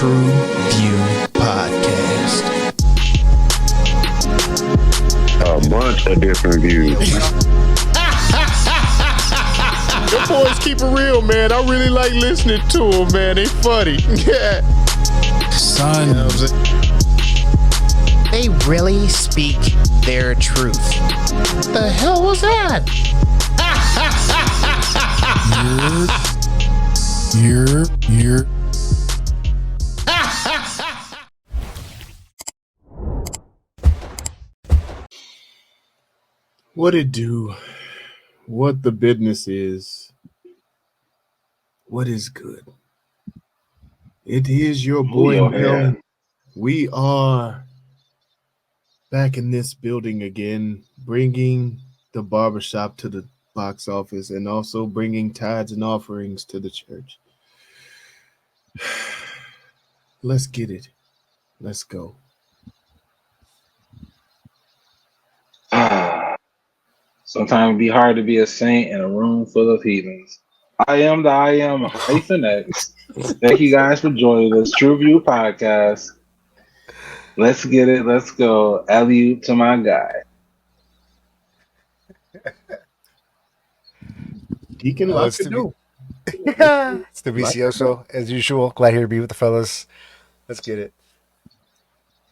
TruVue Podcast. A bunch of different views. The boys keep it real, man. I really like listening to them, man. They funny. Yeah. Son, You know what I'm saying? They really speak their truth. The hell was that? you're. What it do? What the business is? What is good? It is your boy Mel. We are back in this building again, bringing the barbershop to the box office and also bringing tithes and offerings to the church. Let's get it. Let's go. Sometimes it be hard to be a saint in a room full of heathens. I am the I am hyphen X. Thank you guys for joining this TruVue Podcast. Let's get it. Let's go. Alley to my guy. Deacon, lots to do. It's TruVueSocial, as usual. Glad here to be with the fellas. Let's get it.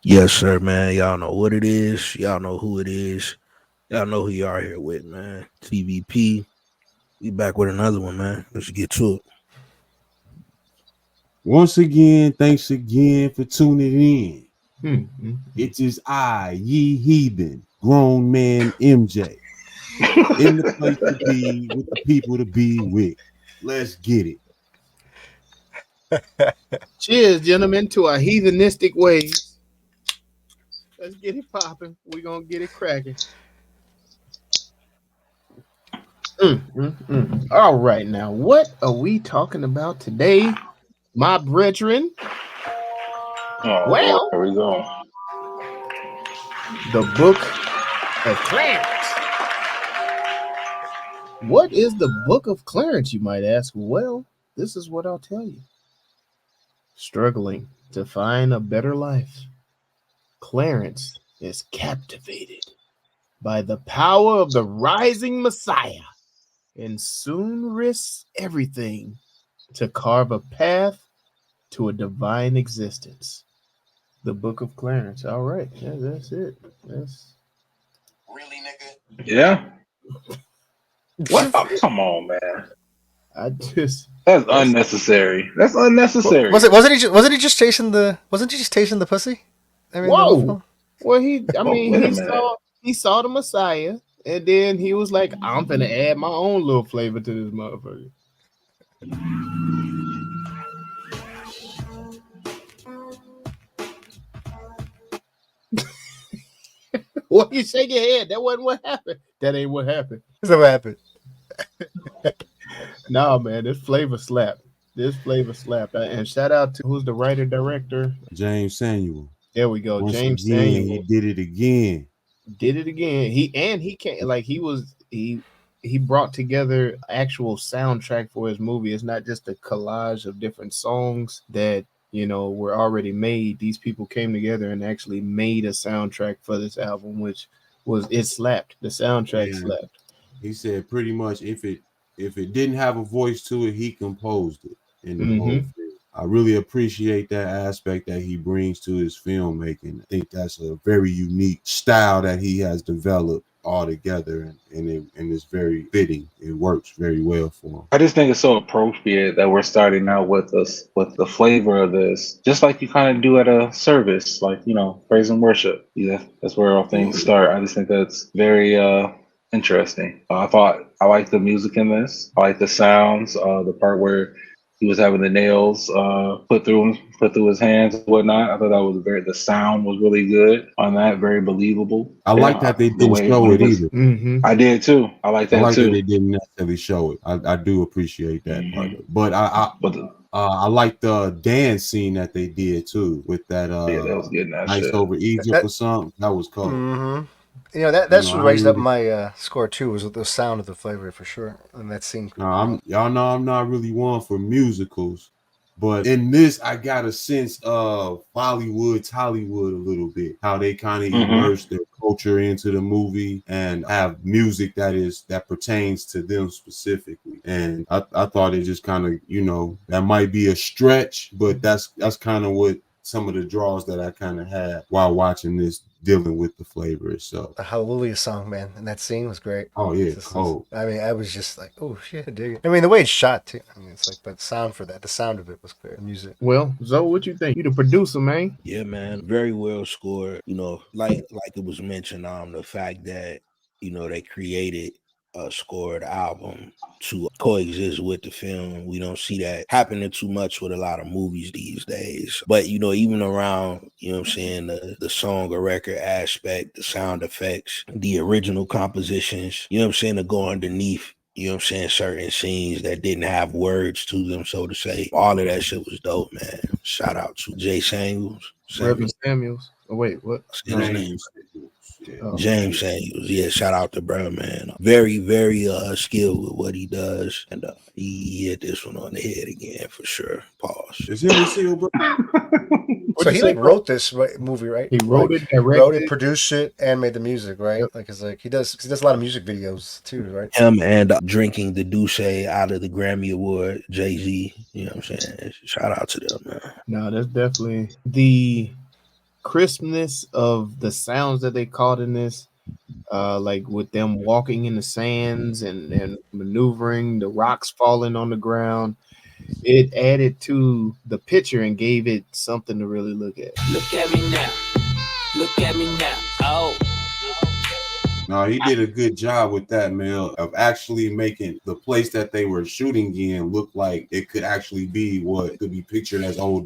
Yes, sir, man. Y'all know what it is. Y'all know who it is. Y'all know who you are here with, man. TVP. We back with another one, man. Let's get to it. Once again, thanks again for tuning in. Mm-hmm. It is I, ye heathen, grown man MJ, in the place to be with the people to be with. Let's get it. Cheers, gentlemen, to our heathenistic ways. Let's get it popping. We're going to get it cracking. All right, now, what are we talking about today, my brethren? Oh, Well, here we go. the Book of Clarence. What is the Book of Clarence, you might ask? Well, this is what I'll tell you. Struggling to find a better life, Clarence is captivated by the power of the rising Messiah and soon risks everything to carve a path to a divine existence. The Book of Clarence. All right. Yeah, that's it. That's Really, nigga? Yeah. What? Oh, come on, man. That's unnecessary. That's unnecessary. Wasn't he just chasing the pussy? I mean, whoa. Well, he saw the Messiah, and then he was like, I'm gonna add my own little flavor to this motherfucker. Why you shake your head? That wasn't what happened. That ain't what happened. That's what happened. No, man, this flavor slap. And shout out to who's the writer director? James Samuel. There we go. Once James again, Samuel he did it again. He can't, like, he brought together actual soundtrack for his movie. It's not just a collage of different songs that, you know, were already made. These people came together and actually made a soundtrack for this album, which it slapped. The soundtrack slapped. He said pretty much if it didn't have a voice to it, he composed it in the whole film. I really appreciate that aspect that he brings to his filmmaking. I think that's a very unique style that he has developed all together, and it's very fitting. It works very well for him. I just think it's so appropriate that we're starting out with the flavor of this, just like you kind of do at a service, like, you know, praise and worship. Yeah, that's where all things start. I just think that's very interesting. I like the music in this. I like the sounds. The part where he was having the nails put through his hands and whatnot. I thought that was the sound was really good on that, very believable. I like that they didn't show it either. I did too. I like that too. That they didn't necessarily show it. I do appreciate that part of it. But I like the dance scene that they did too with that. That was good. Nice over Egypt or something. That was cool. Mm-hmm. You know, that's what raised up my score too, was with the sound of the flavor for sure. And that scene. Y'all know I'm not really one for musicals, But in this, I got a sense of Bollywood's Hollywood a little bit, how they kind of immerse their culture into the movie and have music that pertains to them specifically. And I thought it just kind of, you know, that might be a stretch, but that's kind of what some of the draws that I kind of had while watching this, dealing with the flavor itself. The Hallelujah song, man, and that scene was great. Oh yeah, I mean, I was just like, oh shit, I dig it. I mean, the way it's shot too. I mean, it's like, but the sound of it was clear. The music. Well, Zoe, what you think? You the producer, man. Yeah, man, very well scored. You know, like it was mentioned, the fact that, you know, they created a scored album to coexist with the film. We don't see that happening too much with a lot of movies these days. But, you know, even around, you know what I'm saying, the song or record aspect, the sound effects, the original compositions, you know what I'm saying, to go underneath, you know what I'm saying, certain scenes that didn't have words to them, so to say. All of that shit was dope, man. Shout out to Jay Samuels. Reverend Samuels. Oh, wait, what? His name? James Samuels. Yeah, shout out to bro, man. Very, very skilled with what he does. And he hit this one on the head again for sure. Pause. Is him seal, bro? So he like wrote this movie, right? He wrote it, directed wrote it, produced it, and made the music, right? Like it's like he does a lot of music videos too, right? Him and drinking the Douce out of the Grammy Award, Jay-Z. You know what I'm saying? Shout out to them, man. No, that's definitely the crispness of the sounds that they caught in this, like with them walking in the sands and maneuvering, the rocks falling on the ground. It added to the picture and gave it something to really look at. Look at me now. Look at me now. Oh. No, he did a good job with that, man, of actually making the place that they were shooting in look like it could actually be what could be pictured as olden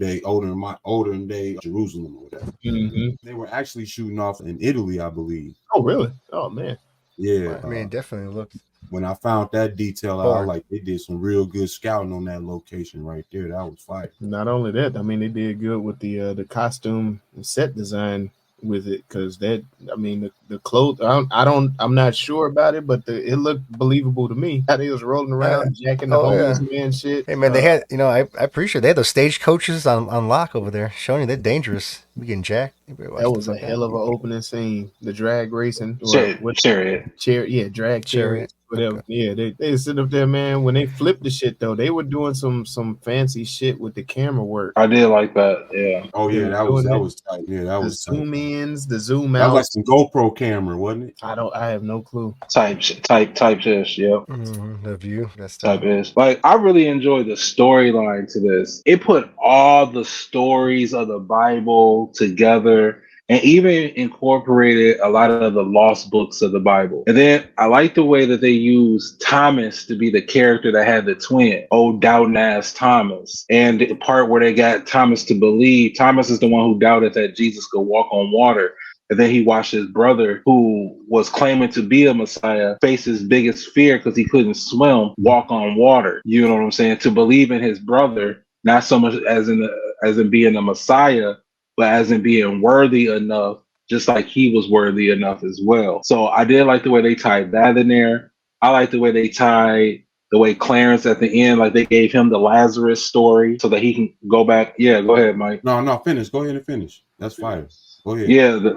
day Jerusalem or whatever. Mm-hmm. They were actually shooting off in Italy, I believe. Oh, really? Oh, man. Yeah. I mean, it definitely looked. When I found that detail, I like they did some real good scouting on that location right there. That was fire. Not only that, I mean, they did good with the costume and set design with it, because that, I mean, the clothes, I'm not sure about it, but it looked believable to me. How they was rolling around, jacking the homeless man shit. Hey man, they had, you know, I appreciate they had those stage coaches on lock over there, showing you they're dangerous. We getting jacked. That was a hell of an opening scene. The drag racing, chariot. Whatever. Yeah, they sit up there, man. When they flipped the shit though, they were doing some fancy shit with the camera work. I did like that. Yeah. Oh yeah, that was tight. Yeah, that was zoom tight. ins, the zoom out. out. That was like some GoPro camera, wasn't it? I have no clue. Type ish. Yep. The view. That's type ish. Like, I really enjoyed the storyline to this. It put all the stories of the Bible together, and even incorporated a lot of the lost books of the Bible. And then I like the way that they used Thomas to be the character that had the twin, old doubting ass Thomas. And the part where they got Thomas to believe, Thomas is the one who doubted that Jesus could walk on water. And then he watched his brother, who was claiming to be a Messiah, face his biggest fear because he couldn't swim, walk on water. You know what I'm saying? To believe in his brother, not so much as in being a Messiah, but as in being worthy enough, just like he was worthy enough as well. So I did like the way they tied that in there. I like the way they tied the way Clarence at the end, like they gave him the Lazarus story so that he can go back. Yeah, go ahead, Mike. No, finish. Go ahead and finish. That's fire. Go ahead. Yeah, the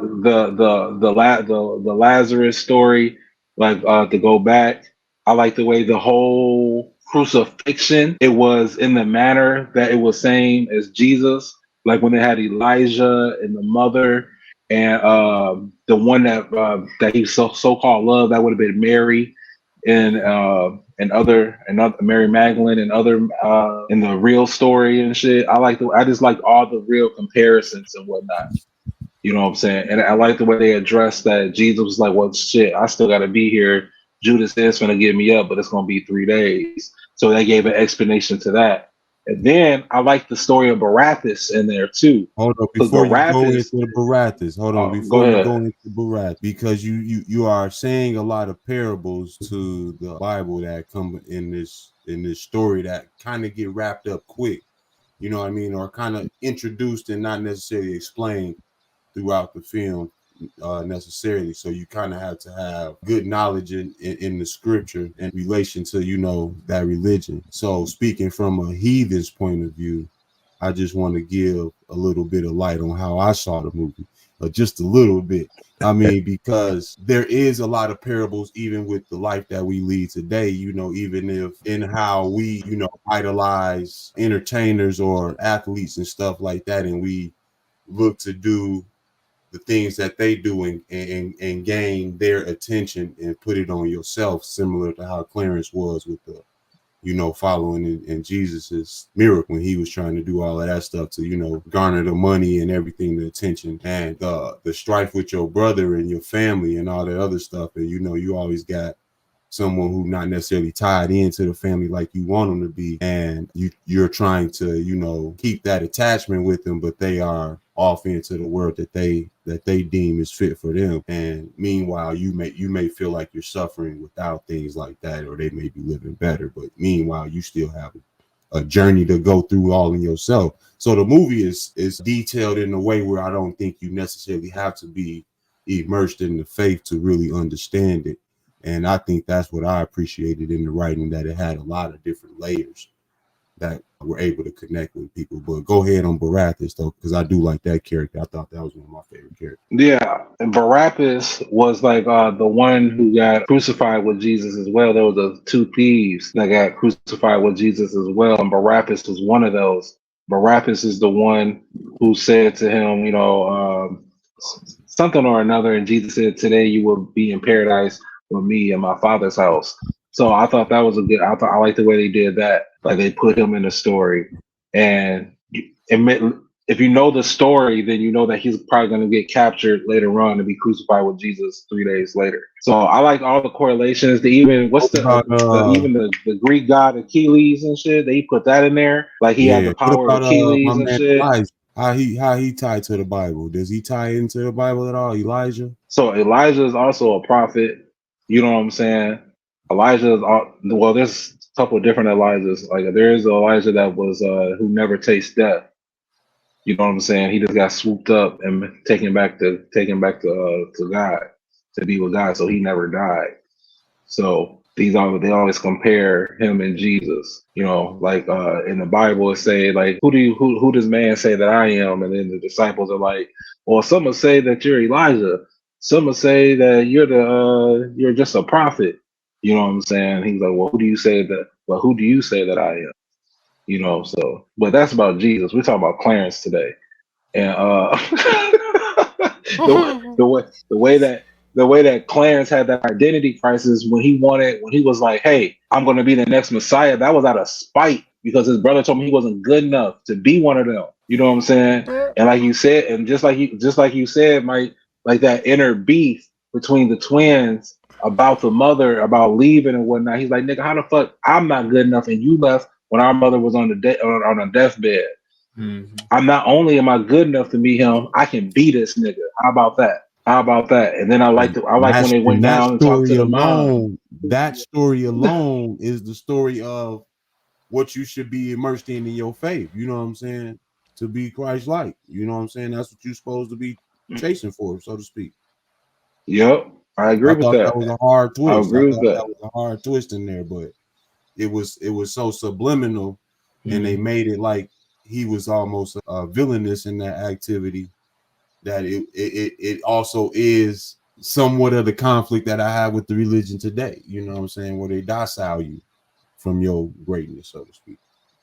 Lazarus story, like to go back. I like the way the whole crucifixion, it was in the manner that it was same as Jesus. Like when they had Elijah and the mother, and the one that he so-called loved, that would have been Mary, and other Mary Magdalene and other in the real story and shit. I just like all the real comparisons and whatnot. You know what I'm saying? And I like the way they addressed that Jesus was like, well, shit, I still got to be here. Judas is going to get me up, but it's going to be 3 days. So they gave an explanation to that. And then I like the story of Barabbas in there too. Hold on, before you go into the Barabbas, because you are saying a lot of parables to the Bible that come in this story that kind of get wrapped up quick. You know what I mean? Or kind of introduced and not necessarily explained throughout the film necessarily. So you kind of have to have good knowledge in the scripture in relation to, you know, that religion. So speaking from a heathen's point of view, I just want to give a little bit of light on how I saw the movie, just a little bit. I mean, because there is a lot of parables, even with the life that we lead today, you know, even if in how we, you know, idolize entertainers or athletes and stuff like that, and we look to do the things that they do and gain their attention and put it on yourself, similar to how Clarence was with the, you know, following in Jesus's miracle when he was trying to do all of that stuff to, you know, garner the money and everything, the attention, and the strife with your brother and your family and all that other stuff. And, you know, you always got someone who not necessarily tied into the family like you want them to be, and you're trying to, you know, keep that attachment with them, but they are off into the world that they deem is fit for them. And meanwhile, you may feel like you're suffering without things like that, or they may be living better, but meanwhile you still have a journey to go through all in yourself. So the movie is detailed in a way where I don't think you necessarily have to be immersed in the faith to really understand it. And I think that's what I appreciated in the writing, that it had a lot of different layers that were able to connect with people. But go ahead on Barabbas, though, because I do like that character. I thought that was one of my favorite characters. Yeah, and Barabbas was like the one who got crucified with Jesus as well. There was the two thieves that got crucified with Jesus as well, and Barabbas was one of those. Barabbas is the one who said to him, you know, something or another, and Jesus said, "Today you will be in paradise with me in my Father's house." So I thought that was I like the way they did that. Like they put him in the story, and if you know the story, then you know that he's probably going to get captured later on and be crucified with Jesus 3 days later. So I like all the correlations. Even the Greek god Achilles and shit. They put that in there. Like he had the power of Achilles and shit. Elijah? How he tied to the Bible? Does he tie into the Bible at all? Elijah? So Elijah is also a prophet. You know what I'm saying? Elijah is there's a couple of different Elijahs. Like there is Elijah that was who never tastes death. You know what I'm saying? He just got swooped up and taken back to God, to be with God. So he never died. So they always compare him and Jesus. You know, like in the Bible it say like, who does man say that I am? And then the disciples are like, well, some will say that you're Elijah. Some will say that you're just a prophet. You know what I'm saying? He's like, well, who do you say that I am? You know, so, but that's about Jesus. We're talking about Clarence today, and the way that Clarence had that identity crisis when he was like, hey, I'm going to be the next Messiah. That was out of spite because his brother told him he wasn't good enough to be one of them. You know what I'm saying? And like you said, and just like you said, Mike, like that inner beef between the twins about the mother, about leaving and whatnot. He's like, nigga, how the fuck I'm not good enough and you left when our mother was on a deathbed. Mm-hmm. I'm not only am I good enough to meet him, I can be this nigga. How about that? And then I like when they went down and talked to the mom. That story alone is the story of what you should be immersed in your faith. You know what I'm saying? To be Christ-like. You know what I'm saying? That's what you're supposed to be chasing for, so to speak. Yep. I agree with that. That was a hard twist. I agree with that. That was a hard twist in there, but it was so subliminal, and they made it like he was almost villainous in that activity, that it also is somewhat of the conflict that I have with the religion today. You know what I'm saying? Where they docile you from your greatness, so to speak,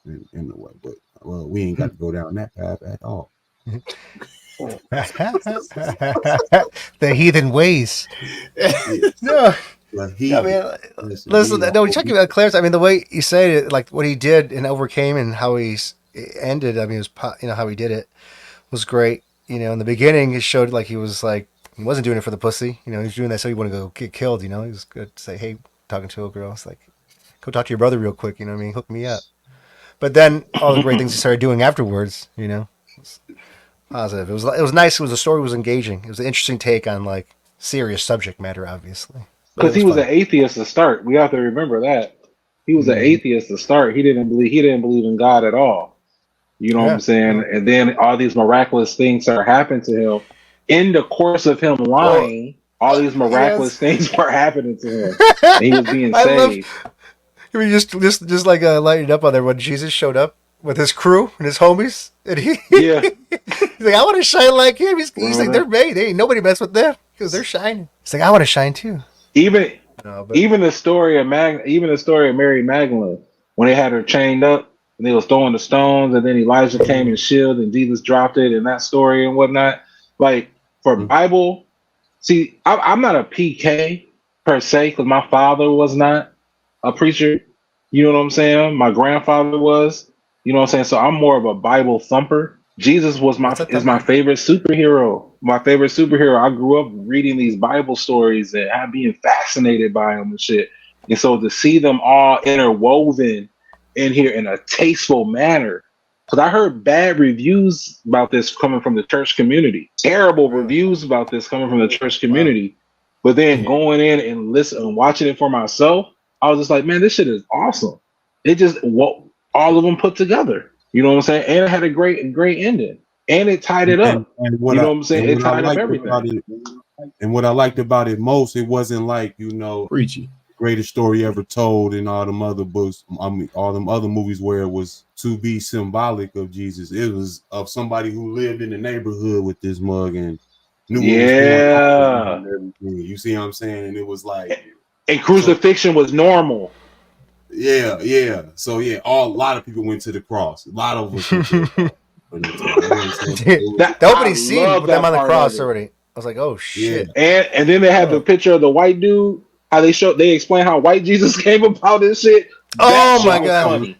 in a way. But well, we ain't got to go down that path at all. The heathen ways. No. Listen, no, check about Clarence. I mean, the way you said it, like what he did and overcame, and how he ended. I mean, it was, you know, how he did it was great. You know, in the beginning, it showed like he wasn't doing it for the pussy. You know, he was doing that so he wouldn't go get killed. You know, he was good to say, hey, talking to a girl, it's like, go talk to your brother real quick. You know what I mean? Hook me up. But then all the great things he started doing afterwards, you know, was positive. It was nice. The story was engaging. It was an interesting take on like serious subject matter, obviously. Because he was an atheist to start. We have to remember that. He was an atheist to start. He didn't believe in God at all. You know what I'm saying? And then all these miraculous things started happening to him. In the course of him lying, all these miraculous things were happening to him. And he was being saved. I mean, just like lighting up on there when Jesus showed up with his crew and his homies, and he's Yeah. like, I want to shine like him. He's like, Right. they're made. Ain't nobody mess with them because they're shining. He's like, I want to shine too. Even No, but even the story of Mary Magdalene, when they had her chained up and they was throwing the stones, and then Elijah came and shielded, and Jesus dropped it, and that story and whatnot. Like for Bible, see, I'm not a PK per se because my father was not a preacher. You know what I'm saying? My grandfather was. You know what I'm saying? So I'm more of a Bible thumper. Jesus was my favorite superhero. My favorite superhero. I grew up reading these Bible stories and I being fascinated by them and shit. And so to see them all interwoven in here in a tasteful manner, because I heard bad reviews about this coming from the church community, terrible reviews about this coming from the church community. But then going in and listening and watching it for myself, I was just like, man, this shit is awesome. It just all of them put together. You know what I'm saying? And it had a great ending. And it tied it up. And you know what I'm saying? It tied up everything. And what I liked about it most, it wasn't like, preachy, greatest story ever told in all them other books. I mean, all them other movies where it was to be symbolic of Jesus. It was of somebody who lived in the neighborhood with this mug and knew what was going on and everything. You see what I'm saying? And it was like, and crucifixion was normal. Yeah. So a lot of people went to the cross. A lot of us went to the cross. The opening scene with them on the cross already. I was like, oh shit. Yeah. And then they had the picture of the white dude. How they explain how white Jesus came about this shit. Oh my god. Funny.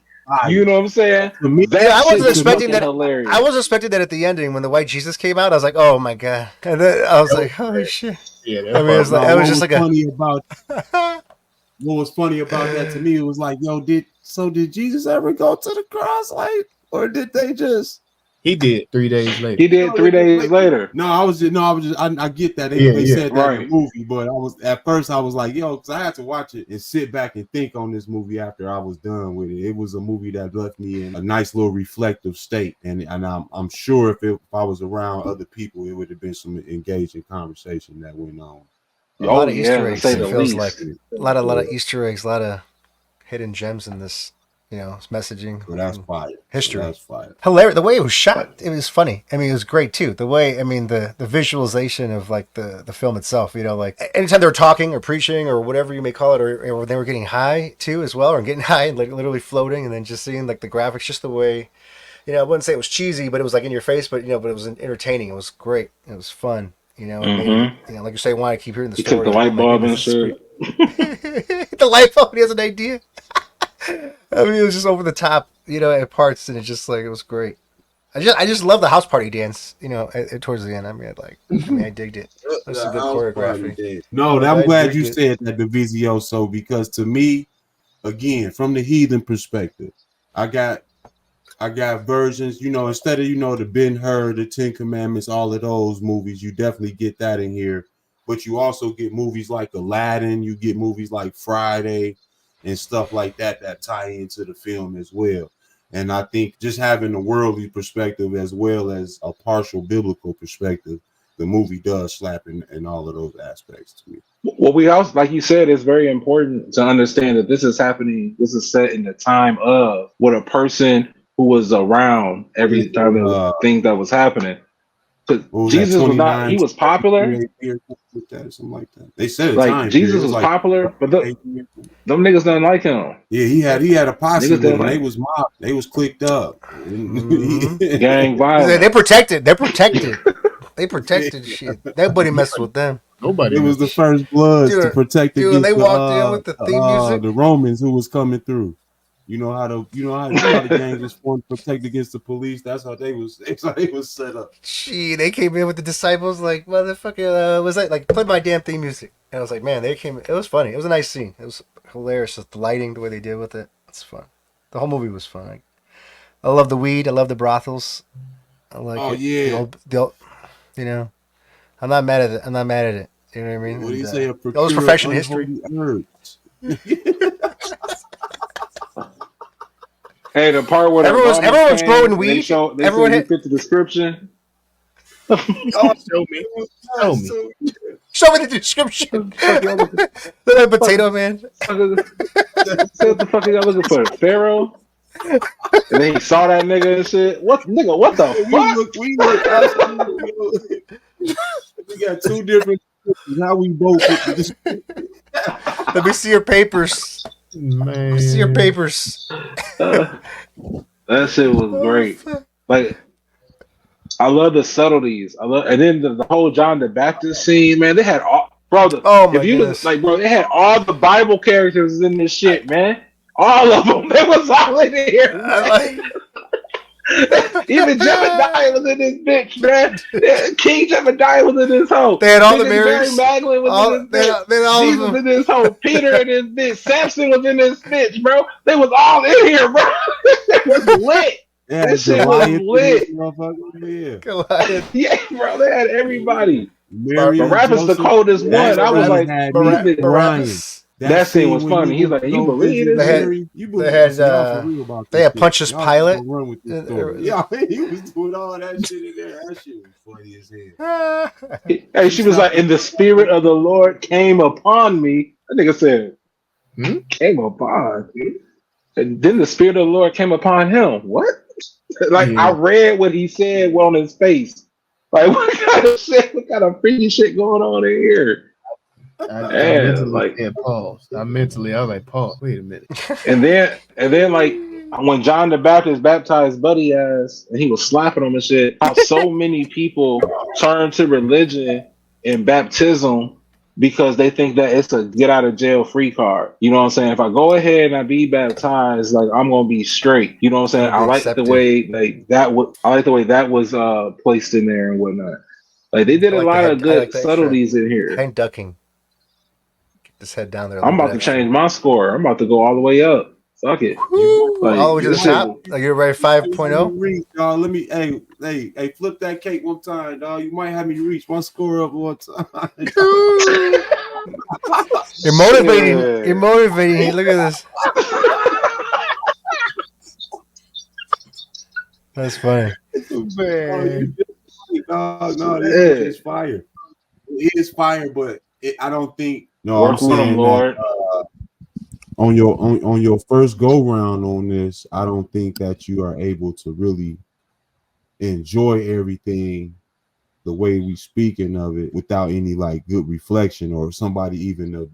You know what I'm saying? I wasn't expecting that. Hilarious. I was expecting that at the ending when the white Jesus came out. I was like, oh my god. And then I was like, holy shit. Yeah. I mean, it was just like what was funny about that to me, it was like, did Jesus ever go to the cross, like, or did they just? He did 3 days later. He did 3 days later. I get that they said that in the movie, but at first I was like, because I had to watch it and sit back and think on this movie after I was done with it. It was a movie that left me in a nice little reflective state, and I'm sure if I was around other people, it would have been some engaging conversation that went on. A lot of Easter eggs. It feels like a lot of Easter eggs, a lot of hidden gems in this. Messaging. Well, that's fire. History. That's fire. Hilarious. The way it was shot, it was funny. I mean, it was great too. The way, the visualization of like the film itself, like anytime they were talking or preaching or whatever you may call it, or they were getting high too as well, or getting high and like literally floating, and then just seeing like the graphics, just the way, I wouldn't say it was cheesy, but it was like in your face, but but it was entertaining. It was great. It was fun. And like you say, why I keep hearing the story. He took the light bulb and shit. The light bulb. He has an idea. I mean, it was just over the top, at parts, and it was great. I just love the house party dance, towards the end. I digged it. It was some good choreography. No, I'm glad you said that, the TruVueSocial, because to me, again, from the heathen perspective, I got versions, instead of, the Ben-Hur, the Ten Commandments, all of those movies, you definitely get that in here. But you also get movies like Aladdin, you get movies like Friday, and stuff like that tie into the film as well. And I think just having a worldly perspective as well as a partial biblical perspective, the movie does slap in all of those aspects to me. Well, we also, like you said, it's very important to understand that this is happening. This is set in the time of what a person who was around every time there was things that was happening. Because Jesus was not, he was popular. Something like that. They said like Jesus was popular, but them niggas didn't like him. Yeah, he had a posse with him. They was mob. They was clicked up. Gang violence. They're protected. They protected shit. Nobody messed with them. Nobody. It was the first bloods to protect against they walked in with the theme music. The Romans who was coming through. You know how the gangs was formed to protect against the police. That's how they was set up. Gee, they came in with the disciples like, motherfucker, was that like, play my damn theme music? And I was like, man, it was funny. It was a nice scene. It was hilarious. The lighting, the way they did with it, it's fun. The whole movie was fun. I love the weed. I love the brothels. I like it. I'm not mad at it. You know what I mean? What do you say? That was profession history. Hey, the part where everyone's growing weed. Everyone fit the description. Show me the description. The potato man. Say what the fuck are y'all looking for? Pharaoh? And then he saw that nigga and shit. What nigga? What the fuck? We look absolutely. We got two different. How we both. Let me see your papers. Man. Let me see your papers. That shit was great. Like, I love the subtleties. And then the whole John the Baptist scene, man. They had all, bro. Oh my if you goodness. like, bro, they had all the Bible characters in this shit, man. All of them. They was all in here. Even Jebediah was in this bitch, man. King Jebediah was in this hoe. They had all the Mary Marys. Magdalene was in this bitch. They had all Jesus of them. in this hoe. Peter in this bitch. Samson was in this bitch, bro. They was all in here, bro. It was lit. Yeah, That shit was lit. Yeah, bro. They had everybody. Barabbas the coldest one. I was like, Barabbas. That scene was funny. He's like, you believe this? They had Pontius Pilate. Yeah, he was doing all that shit in there. That shit was funny as hell. Hey, she was like, and the spirit of the Lord came upon me. That nigga said, came upon me. And then the spirit of the Lord came upon him. What? Like, I read what he said on his face. Like, what kind of shit? What kind of freaky shit going on in here? I mentally, I was like, pause. Wait a minute. And then, like, when John the Baptist baptized Buddy ass, and he was slapping him and shit, how so many people turn to religion and baptism because they think that it's a get out of jail free card. You know what I'm saying? If I go ahead and I be baptized, like, I'm gonna be straight. You know what I'm saying? I like the way that was placed in there and whatnot. Like, they did a lot of good subtleties in here. Hand ducking. Get this head down there. I'm about to change my score. I'm about to go all the way up. Fuck it. Like, all the way to the top? Like, you're ready 5.0? Dog, let me, hey, flip that cake one time, dog. You might have me reach my score up one time. You're motivating. You're motivating. Look at this. That's funny. Man. No, this is fire. It is fire, but I don't think. No, I'm saying Lord. On your first go round on this, I don't think that you are able to really enjoy everything the way we speaking of it without any like good reflection or somebody even to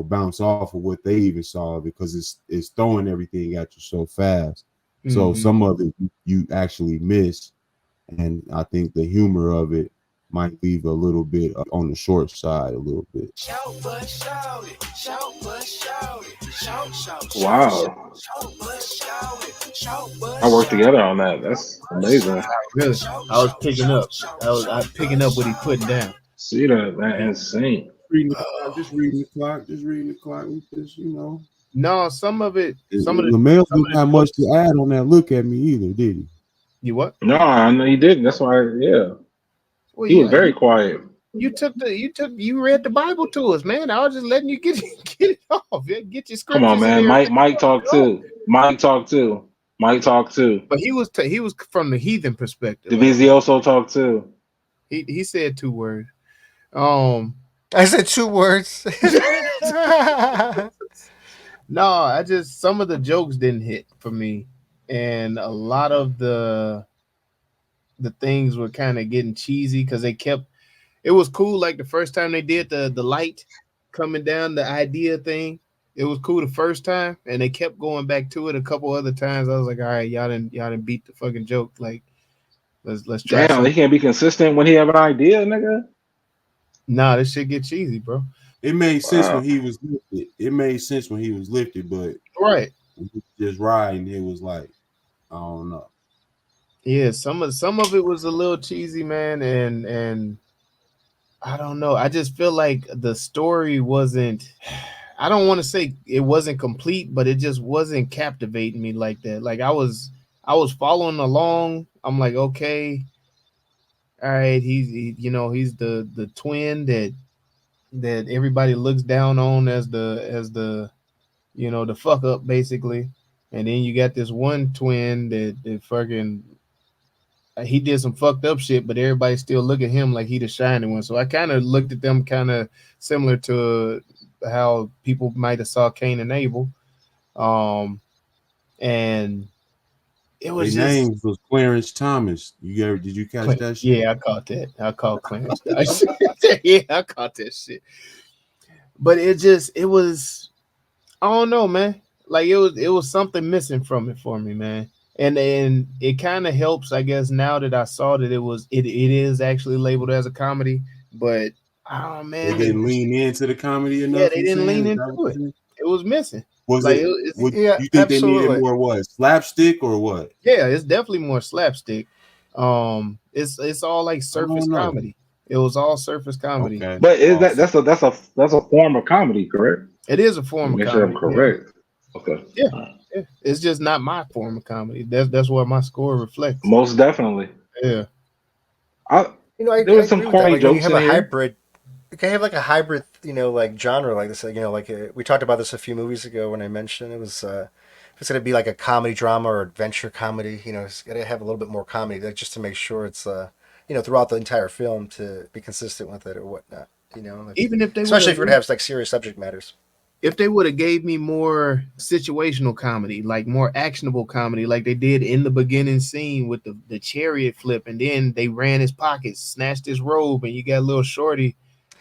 bounce off of what they even saw, because it's throwing everything at you so fast. Mm-hmm. So some of it you actually miss, and I think the humor of it might leave a little bit on the short side a little bit. Wow. I worked together on that. That's amazing. Really? I was picking up. I was picking up what he put down. See that? That's insane. Just reading the clock. Just No, some of it. The male didn't have much to add on that. Look at me either, did he? You what? No, I know he didn't. That's why. Yeah. Well, he was very quiet. You read the Bible to us, man. I was just letting you get it off. Get your scriptures. Come on, man. Mike talked too. Mike talked too. But he was from the heathen perspective. TruVueSocial talked too. He said 2 words. I said 2 words. No, some of the jokes didn't hit for me, and a lot of the things were kind of getting cheesy because it was cool. Like the first time they did the light coming down, the idea thing, it was cool the first time, and they kept going back to it a couple other times. I was like, all right, y'all didn't beat the fucking joke. Like, let's try. Damn, he can't be consistent when he have an idea, nigga. Nah, this shit get cheesy, bro. It made sense when he was lifted. But right, just riding, it was like, I don't know. Yeah, some of it was a little cheesy, man, and I don't know. I just feel like the story wasn't. I don't want to say it wasn't complete, but it just wasn't captivating me like that. Like I was following along. I'm like, okay, all right. He's the twin that everybody looks down on as the the fuck up basically, and then you got this one twin that fucking. He did some fucked up shit, but everybody still look at him like he the shining one. So I kind of looked at them kind of similar to how people might have saw Cain and Abel. And it was Their just names was Clarence Thomas. Did you catch that shit? yeah, I caught that. I caught Clarence. Yeah, I caught that shit. But it was, I don't know, man. Like it was something missing from it for me, man. And it kind of helps, I guess, now that I saw that it is actually labeled as a comedy. But oh They man, didn't lean into the comedy enough. yeah, they you didn't saying? lean Is that into what it. you saying? It was missing. Was Like it? it's, Yeah, You think they absolutely. needed more what? Slapstick or what? yeah, it's definitely more slapstick. It's all like surface don't know. comedy. It was all surface comedy. Okay. But is Awesome. that's a form of comedy, correct? It is a form of Make sure I'm comedy. correct. Okay. Yeah. Yeah. It's just not my form of comedy. That's what my score reflects. Most definitely. Yeah. I There was some agree with that. corny Like when you jokes have in a here. hybrid, you can have like a hybrid, like genre like this. We talked about this a few movies ago when I mentioned it was. If it's gonna be like a comedy drama or adventure comedy, it's gotta have a little bit more comedy, like just to make sure it's throughout the entire film to be consistent with it or whatnot. Even if they especially if you're gonna have like serious subject matters. if they would have gave me more situational comedy, like more actionable comedy, like they did in the beginning scene with the chariot flip, and then they ran his pockets, snatched his robe, and you got a little shorty,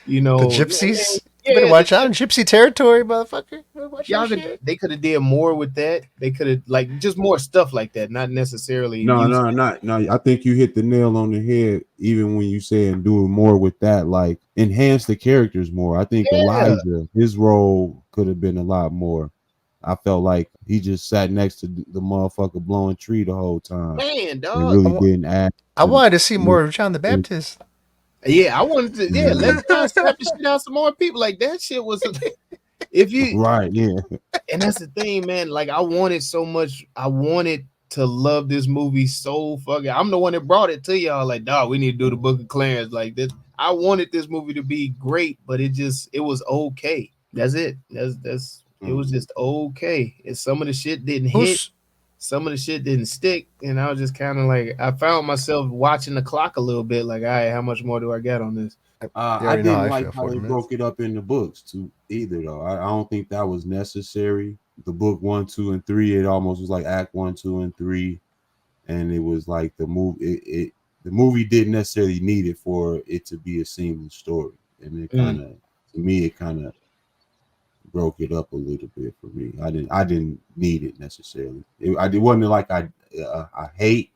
The gypsies. Yeah, You better watch out in gypsy territory, motherfucker. They could have did more with that. They could have like just more stuff like that, not necessarily. No. I think you hit the nail on the head. Even when you saying doing more with that, like enhance the characters more. I think Elijah, his role could have been a lot more. I felt like he just sat next to the motherfucker blowing tree the whole time. Man, dog. And really didn't act. I wanted to see more of John the Baptist. Yeah, I wanted to. Yeah, let's not slap the shit out some more people. Like that shit was. If you right, yeah. And that's the thing, man. Like I wanted so much. I wanted to love this movie so fucking. I'm the one that brought it to y'all. Like, dog, we need to do the Book of Clarence. Like this. I wanted this movie to be great, but it was okay. That's it. That's. It was just okay. And some of the shit didn't hit. Some of the shit didn't stick, and I was just kind of like, I found myself watching the clock a little bit, like, all right, how much more do I got on this? I didn't like how they broke it up in the books too either, though. I don't think that was necessary. The book 1, 2, and 3, it almost was like Act 1, 2, and 3, and it was like the movie. The movie didn't necessarily need it for it to be a seamless story, and it kind of, to me, it kind of broke it up a little bit for me. I didn't need it necessarily. It wasn't like I hate,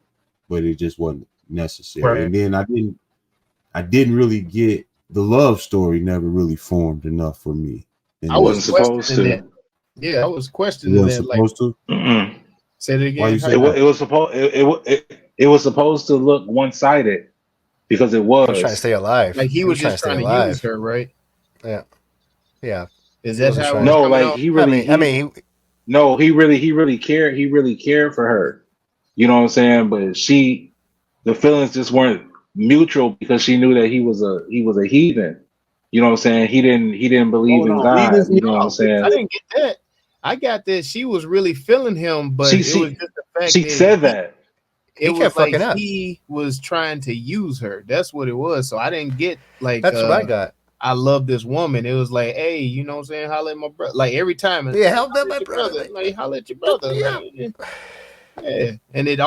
but it just wasn't necessary. Right. And then I didn't really get the love story. Never really formed enough for me. And I wasn't supposed to. That. Yeah, I was questioning that. Supposed to. Say it again. It was supposed to look one-sided because it was. He was trying to stay alive. Like he was just trying to use her, right? Yeah. Yeah. Is that how? No, like he really. No, he really cared. He really cared for her. You know what I'm saying? But the feelings just weren't mutual because she knew that he was a heathen. You know what I'm saying? He didn't believe in God. You know what I'm saying? I didn't get that. I got that she was really feeling him, but it was just the fact she said that. It was like he was trying to use her. That's what it was. So I didn't get like that's what I got. I love this woman. It was like, hey, you know what I'm saying? Holla at my brother. Like every time. Help out my brother. Like holla at your brother. Yeah. Yeah. And it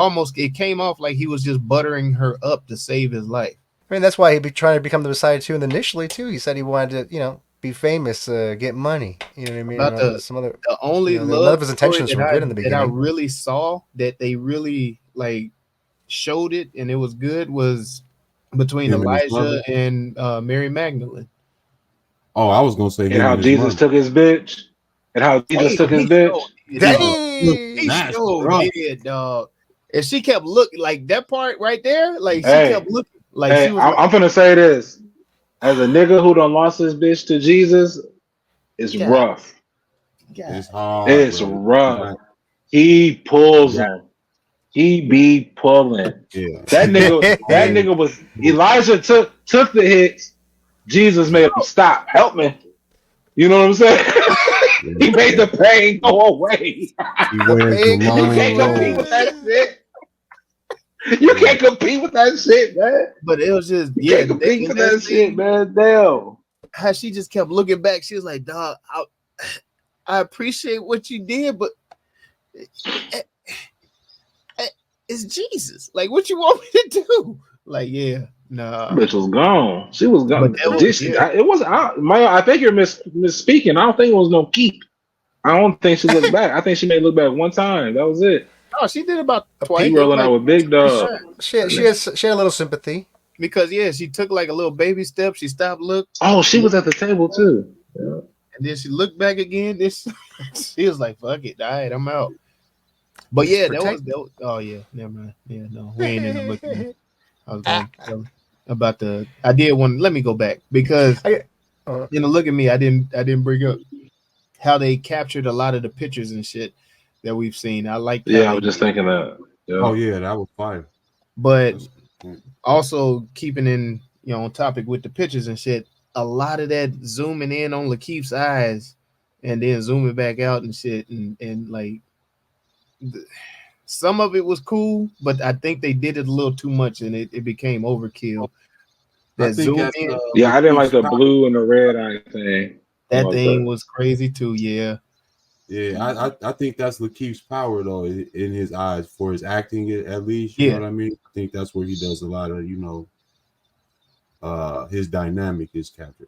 came off like he was just buttering her up to save his life. I mean, that's why he'd be trying to become the Messiah too. And initially too, he said he wanted to, be famous, get money. You know what I mean? About the only love of his intentions were good in the beginning. That I really saw that they really like showed it and it was good was between Elijah and Mary Magdalene. Oh, I was gonna say, and how Jesus took his bitch, and how Jesus took his bitch. He showed it, dog. And she kept looking like that part right there. Like she kept looking like she was. I'm gonna say this: as a nigga who done lost his bitch to Jesus, it's rough. It's hard. It's rough. He pulls him. He be pulling. Yeah. That nigga was Elijah took the hits. Jesus made him stop. Help me. You know what I'm saying? He made the pain go away. You can't compete with that shit. You can't compete with that shit, man. But it was just you can't compete with that shit, man. Damn. How she just kept looking back. She was like, dog, I appreciate what you did, but it's Jesus. Like, what you want me to do? Like, yeah, nah. Bitch was gone. She was gone. But that was, yeah. It was. I think you're misspeaking. I don't think it was no keep. I don't think she looked back. I think she may look back one time. That was it. Oh, she did about twice. Keep rolling out with big dog. She had a little sympathy. Because yeah, she took like a little baby step. She stopped, looked. Oh, she was at the table too. Yeah. And then she looked back again. She was like, "Fuck it, all right, I'm out." But yeah, that was. Oh yeah, never mind. Yeah, no, we ain't in the look. I was going about the. I did one. Let me go back because in the look at me, I didn't bring up how they captured a lot of the pictures and shit that we've seen. I like. Yeah, I was just thinking that. Yeah. Oh yeah, that was fire. But also keeping in on topic with the pictures and shit. A lot of that zooming in on Lakeith's eyes and then zooming back out and shit and like some of it was cool, but I think they did it a little too much and it became overkill. That zoom in, I didn't like the blue and the red eye thing. That thing was crazy too. Yeah. Yeah, I think that's Lakeith's power though in his eyes for his acting at least. You know what I mean? I think that's where he does a lot of his dynamic is captured.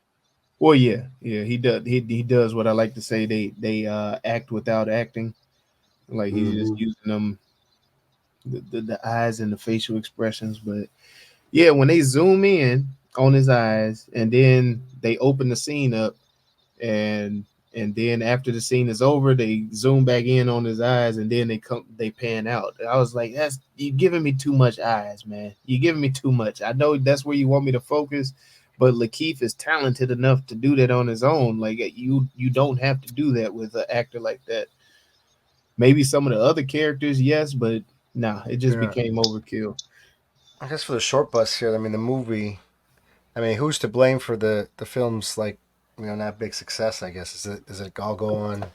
Well, yeah, he does. He does what I like to say. They act without acting, like he's just using them, the eyes and the facial expressions. But yeah, when they zoom in on his eyes and then they open the scene up, and then after the scene is over, they zoom back in on his eyes and then they pan out. I was like, you're giving me too much eyes, man. You're giving me too much. I know that's where you want me to focus, but Lakeith is talented enough to do that on his own. Like you don't have to do that with an actor like that. Maybe some of the other characters, yes, but nah, it just became overkill. I guess for the short bus here, I mean the movie. I mean, who's to blame for the film's like not big success? I guess does it all go on?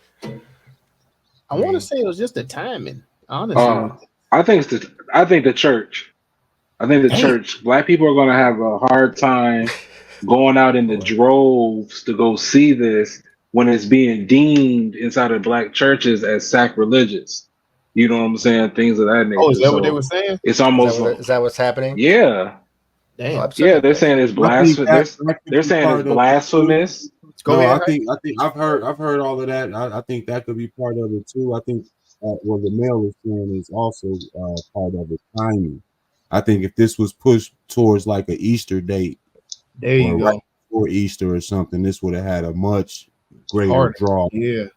I want to say it was just the timing, honestly. I think the church. I think the church. Black people are going to have a hard time going out in the droves to go see this when it's being deemed inside of black churches as sacrilegious. You know what I'm saying? Things of that nature. Oh, is that what they were saying? It's almost is that what's happening? Yeah. Damn. Yeah, they're saying it's blasphemous. They're saying it's blasphemous. I think I've heard all of that. I think that could be part of it too. I think what the mail is saying is also part of the timing. I think if this was pushed towards like an Easter date, there you go, right before Easter or something, this would have had a much greater draw. Yeah,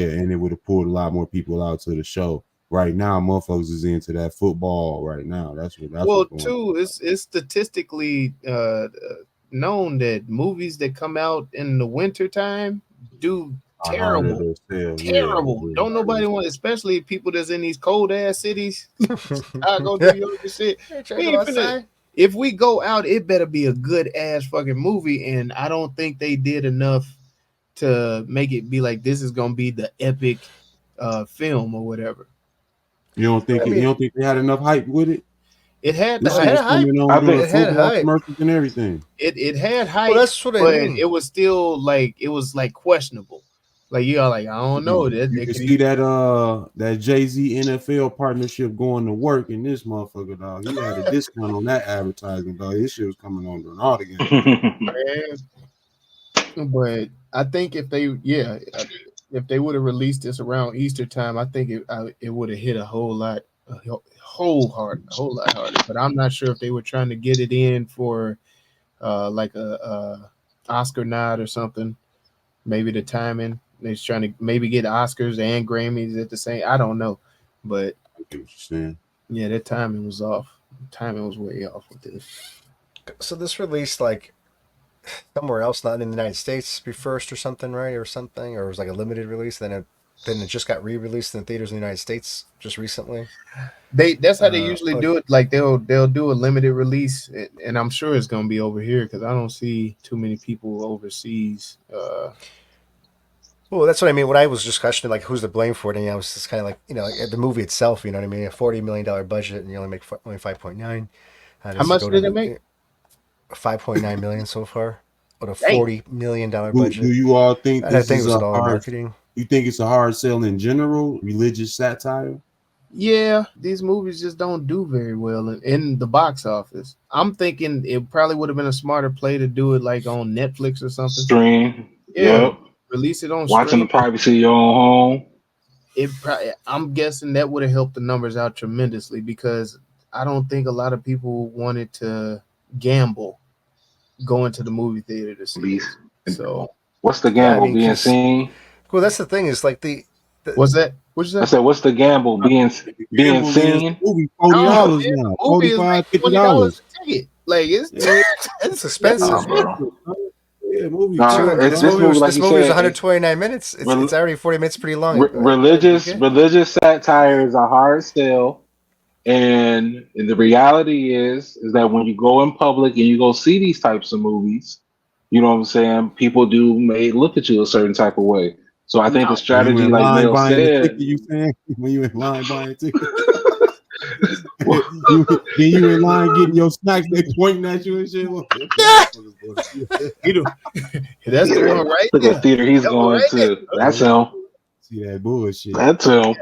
and it would have pulled a lot more people out to the show. Right now, motherfuckers is into that football right now. That's too. It's statistically known that movies that come out in the winter time do terrible. Don't nobody want, especially people that's in these cold ass cities. I go New York and shit. If we go out, it better be a good ass fucking movie, and I don't think they did enough to make it be like this is gonna be the epic film or whatever. You don't think they had enough hype with it? It had the hype. I think it had hype. Commercials and everything. It had hype. Well, that's what I mean. It was still like questionable. Like you're like, I don't know. You can see that Jay-Z NFL partnership going to work in this motherfucker, dog. He had a discount on that advertising, dog. This shit was coming on during all the games. But I think if they would have released this around Easter time, I think it would have hit a whole lot harder. But I'm not sure if they were trying to get it in for like a Oscar nod or something. Maybe the timing. They're trying to maybe get Oscars and Grammys at the same. I don't know, but I get what you're saying. Yeah, that timing was off. Timing was way off with this. So this released like somewhere else, not in the United States, be first or something, right? Or something, or it was like a limited release. Then it just got re-released in the theaters in the United States just recently. That's how they usually do it. Like they'll do a limited release, and I'm sure it's gonna be over here because I don't see too many people overseas. Well, that's what I mean. When I was just questioning, like, who's to blame for it, and I was just kind of like, like the movie itself, you know what I mean? A $40 million budget, and you only make only 5.9. How much did it make? 5.9 million so far. With a $40 million budget. Do you all think this is all marketing? You think it's a hard sell in general, religious satire? Yeah, these movies just don't do very well in the box office. I'm thinking it probably would have been a smarter play to do it like on Netflix or something. Stream. Yeah, Yep. release it on Watching the stream. privacy of your own home. I'm guessing that would have helped the numbers out tremendously because I don't think a lot of people wanted to gamble going to the movie theater to see it. So What's the Yeah, I gamble mean, being 'cause- seen? Well, that's the thing is like what's that? What's I that? said, what's the gamble being Gamble is seen? movie $40 now. Movie is $45, like $50. $20 a ticket. Like it's it's expensive. Nah, bro. Yeah, movie. Nah, $200. it's this movie, like this you movie is said, 129 minutes. It's already 40 minutes, pretty long. religious satire is a hard sell, and the reality is that when you go in public and you go see these types of movies, you know what I'm saying, people may look at you a certain type of way. So I think the strategy, When you in like line Mel buying the said, ticket, you saying when you in line buying a ticket. you in line getting your snacks, they pointing at you and shit. That's the one right look there. at theater he's That one going right to. there. That's him. See that bullshit. That's him.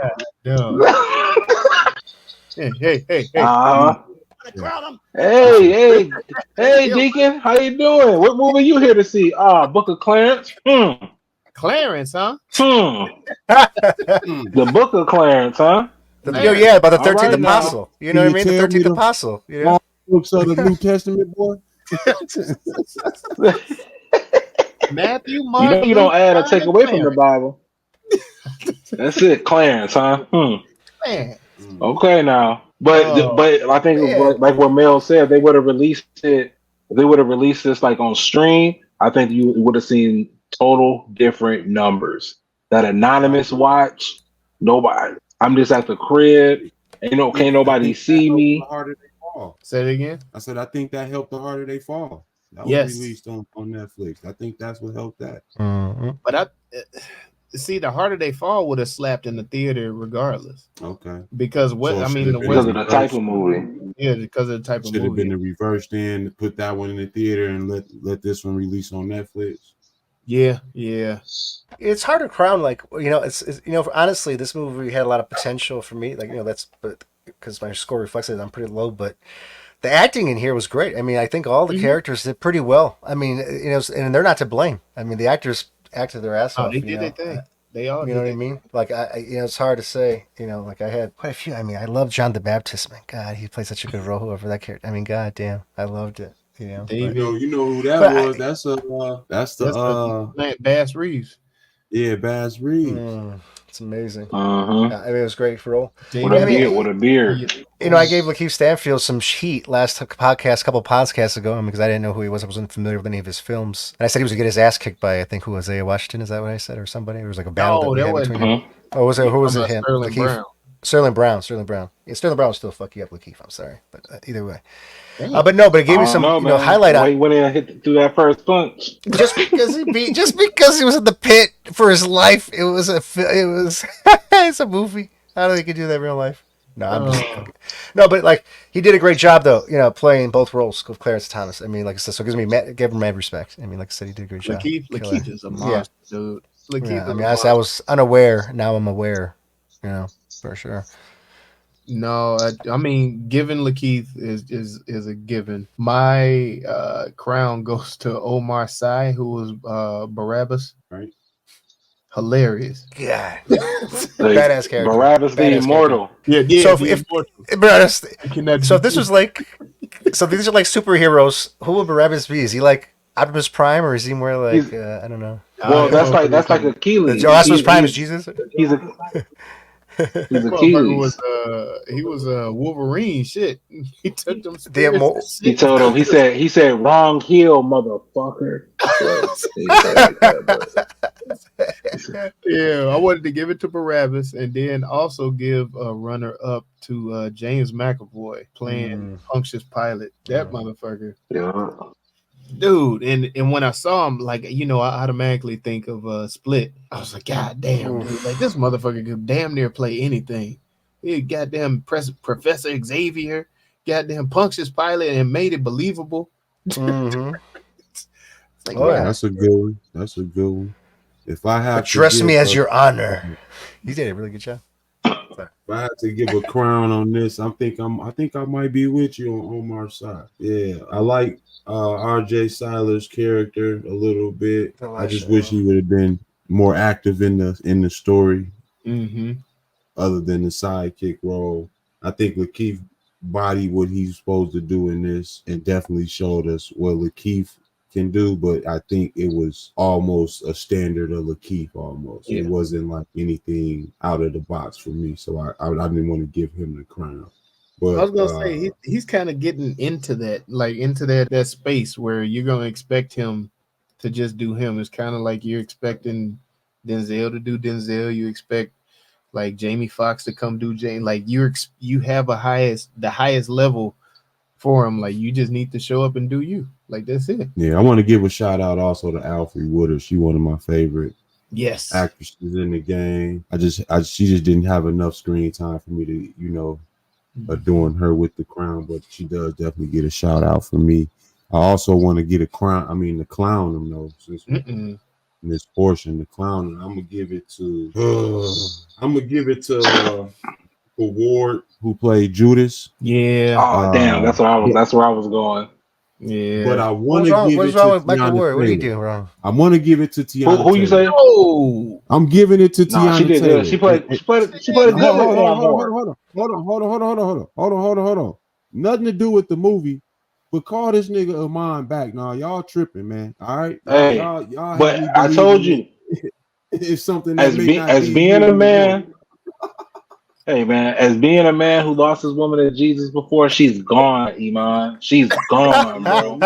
Hey. Hey, Deacon, how you doing? What movie you here to see? Book of Clarence. Clarence, huh? The Book of Clarence, huh? Yeah, about the 13th All right now. apostle. You know what I mean? The Can you 13th tell me apostle. Yeah. Books of the New Testament, boy. Matthew, You Mark, know you don't Luke, add or John, take and away from the Clarence. Bible. That's it, Clarence, huh? Man. Okay, now, but I think like what Mel said, they would have released it. If they would have released this like on stream, I think you would have seen total different numbers. That anonymous watch, nobody. I'm just at the crib. Can't nobody see me. The harder they fall. Say it again. I said I think that helped the harder they fall. That Yes. was released on Netflix. I think that's what helped that. But see, the harder they fall would have slapped in the theater regardless. Okay. Because So it should've been because of the type of movie. Yeah, because of the type of Should have been movie. the reverse then, put that one in the theater and let this one release on Netflix. Yeah. It's hard to crown, like, it's honestly, this movie had a lot of potential for me. Like, but because my score reflects it, I'm pretty low, but the acting in here was great. I mean, I think all the characters did pretty well. I mean, and they're not to blame. I mean, the actors acted their ass off. They did their thing. They all You know what I mean? Like, it's hard to say, like I had quite a few. I mean, I love John the Baptist, man. God, he played such a good role, whoever that character. I mean, god damn, I loved it. David. You know who that was? That's the Bass Reeves. Yeah, Bass Reeves. It's amazing. Uh-huh. I mean, it was great for all. With a beard. I gave Lakeith Stanfield some heat last podcast, a couple podcasts ago, because I didn't know who he was. I wasn't familiar with any of his films. And I said he was going to get his ass kicked by, I think, who was Isaiah Washington? Is that what I said? Or somebody? It was like a battle that we had between him. Oh, was it? Who was it? Him? Sterling Brown. Sterling Brown. Yeah, Sterling Brown will still fuck you up, Lakeith. I'm sorry. But either way. But it gave me some highlight on. He went in and hit through that first punch. Just because he was in the pit for his life, it's a movie. I don't think he could do that in real life. No, I'm just no, but like he did a great job though, playing both roles of Clarence Thomas. I mean, like I said, so it gives me give him mad respect. I mean, like I said, he did a great job. Lakeith is a monster, dude. Yeah, I mean, I was unaware. Now I'm aware. For sure. No, I mean, given Lakeith is a given. My crown goes to Omar Sy, who was Barabbas. Right. Hilarious. Yeah. Badass character. Barabbas the Immortal. Yeah. So if this was like, so these are like superheroes. Who would Barabbas be? Is he like Optimus Prime, or is he more like I don't know? Well, that's like Achilles. Optimus Prime is Jesus. He's Achilles. He was Wolverine. Shit, he took them. He told him. He said, "Wrong heel, motherfucker." Yeah, I wanted to give it to Barabbas, and then also give a runner up to James McAvoy playing Pontius Pilate. That motherfucker. Yeah. Dude, and when I saw him, like, I automatically think of Split. I was like, God damn, dude, like this motherfucker could damn near play anything. He had goddamn Professor Xavier, goddamn Pontius Pilate, and made it believable. Mm-hmm. Like, That's a good one. If I have address me as your honor. He did a really good job. If I had to give a crown on this, I think I might be with you on Omar's side. Yeah, I like RJ Siler's character a little bit. I just wish he would have been more active in the story, other than the sidekick role. I think Lakeith bodied what he's supposed to do in this, and definitely showed us what Lakeith can do, but I think it was almost a standard of Lakeith almost. Yeah. It wasn't like anything out of the box for me, so I didn't want to give him the crown. But I was gonna say he's kind of getting into that, like into that space where you're gonna expect him to just do him. It's kind of like you're expecting Denzel to do Denzel. You expect like Jamie Foxx to come do Jamie. Like you have the highest level for him. Like you just need to show up and do you. Like that's it. Yeah, I want to give a shout out also to Alfre Woodard. She one of my favorite actresses in the game. She just didn't have enough screen time for me to, adorn her with the crown, but she does definitely get a shout out for me. I also want to get the clown him though, since in this portion, the clown. I'm gonna give it to Ward, who played Judas. Yeah. Oh damn, that's where I was going. Yeah. But I want to give it to Michael Ward. What are you doing wrong? I want to give it to Tiana. Who you say? Oh, I'm giving it to Tiana. She did good. She played a good Hold on. Nothing to do with the movie, but call this nigga of mine back. Nah, y'all tripping, man. All right. Hey, y'all but I told you, it's something that as being a man. Hey man, as being a man who lost his woman to Jesus before, she's gone, Iman. She's gone, bro.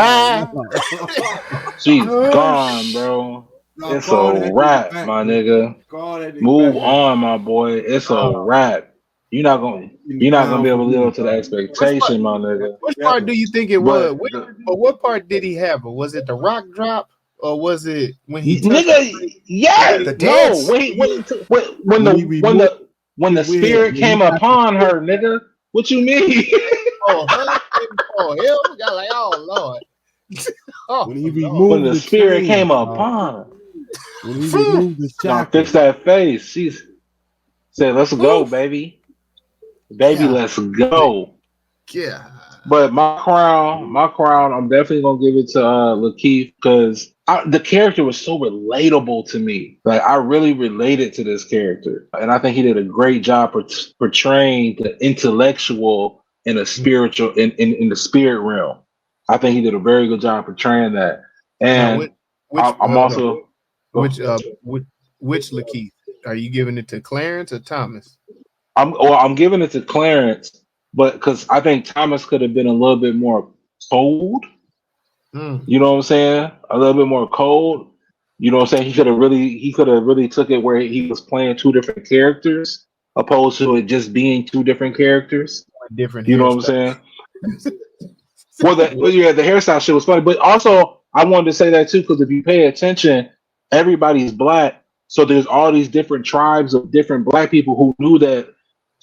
She's gone, bro. It's a wrap, my nigga. Move on, my boy. It's a wrap. You're not gonna be able to live up to the expectation, my nigga. Which part do you think it was? What part did he have? Was it the rock drop? Or was it when he the dance? When the spirit came upon her, nigga. What you mean? Hell, got like, oh Lord. When the spirit came upon. When he removed the chakra. Fix that face. She said, "Let's go, baby. Let's go." Yeah. But my crown, I'm definitely gonna give it to Lakeith because the character was so relatable to me. Like I really related to this character, and I think he did a great job portraying the intellectual and the spiritual in the spirit realm. I think he did a very good job portraying that. And which Lakeith? Are you giving it to Clarence or Thomas? I'm giving it to Clarence. But because I think Thomas could have been a little bit more cold. You know what I'm saying? A little bit more cold. You know what I'm saying? He could have really took it where he was playing two different characters opposed to it just being two different characters. You know what I'm saying? The hairstyle shit was funny. But also I wanted to say that too, because if you pay attention, everybody's black. So there's all these different tribes of different black people who knew that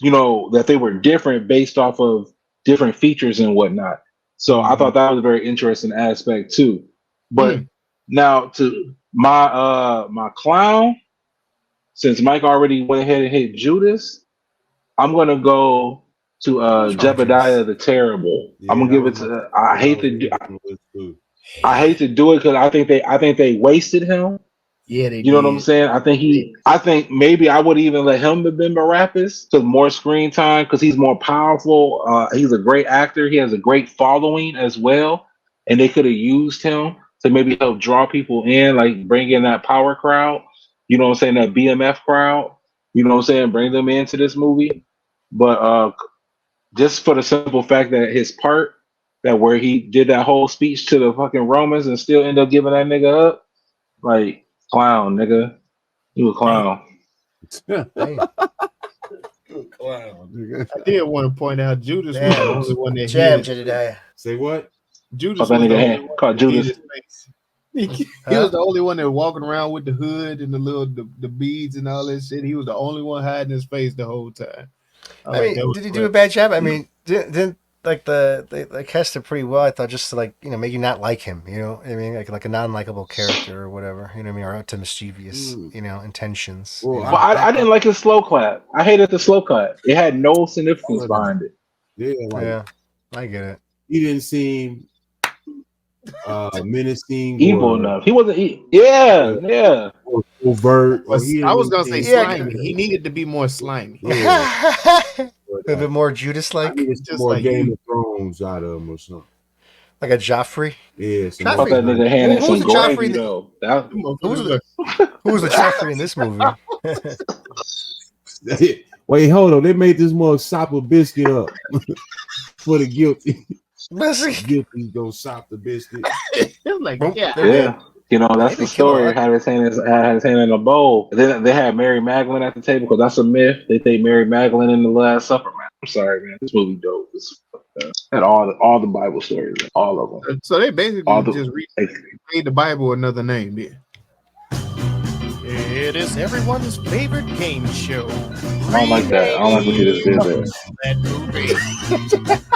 that they were different based off of different features and whatnot. So I thought that was a very interesting aspect too. But now to my clown, since Mike already went ahead and hit Judas, I'm gonna go to Jebediah the Terrible. I'm gonna give it to. I hate to do it because I think they wasted him. Yeah, they you know what I'm saying? I think maybe I would even let him have been Barabbas to more screen time because he's more powerful. He's a great actor. He has a great following as well, and they could have used him to maybe help draw people in, like bring in that power crowd. You know what I'm saying? That BMF crowd. You know what I'm saying? Bring them into this movie. But just for the simple fact that his part, that where he did that whole speech to the fucking Romans and still end up giving that nigga up, like. Clown, nigga. You a clown. I did want to point out Judas was the only one that hid. Say what? Judas was the only one called Judas. He was the only one that was walking around with the hood and the beads and all that shit. He was the only one hiding his face the whole time. Did he do a bad job? I mean, didn't like they cast it pretty well. I thought just to like make you not like him. You know, what I mean, like a non-likable character or whatever. You know, what I mean, or up to mischievous, intentions. Well, you know? Well, I didn't like his slow clap. I hated the slow clap. It had no significance behind it. Yeah, like Yeah, I get it. he didn't seem menacing, Evil or enough. He wasn't. Yeah. or overt. Or he I was didn't gonna say seem- slimy. He needed to be more slimy. Yeah, A little bit more I Judas-like, needed some Just more like Game you. of Thrones out of him or something. like a Joffrey. Yeah, some I thought that more- nigga handed Who's some the Joffrey gravy that- though. That, Who was the Joffrey in this movie? Wait, hold on. They made this more sop a biscuit up for the guilty. Guilty gonna sop the biscuit. like, yeah. You know, that's the story. Had his hand in a bowl. Then they had Mary Magdalene at the table because that's a myth. They think Mary Magdalene in the Last Supper. Man, I'm sorry, man. This movie dope. Had all the Bible stories, all of them. So they basically All the- just made the Bible another name. Yeah. It is everyone's favorite game show. I don't like that. I don't like what you just did there. That movie.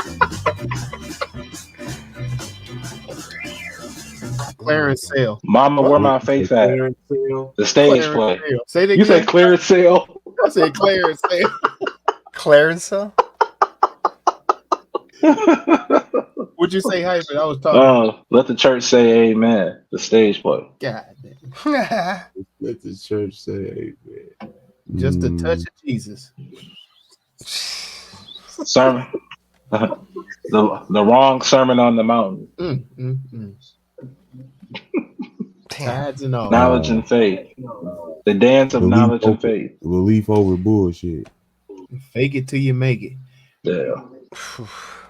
Clarence Sale. Mama, where my face at? Clarence Sale. The stage Clarence play. Sale. Say that You again. said Clarence Sale? I said Clarence Sale. Clarence. Would you say hyphen? I was talking. Let the church say amen. The stage play. God damn. Let the church say amen. Just a touch of Jesus. Sermon. The wrong sermon on the mountain. Tides and all. Knowledge and faith. The dance of knowledge and faith. Relief over bullshit. Fake it till you make it. Yeah.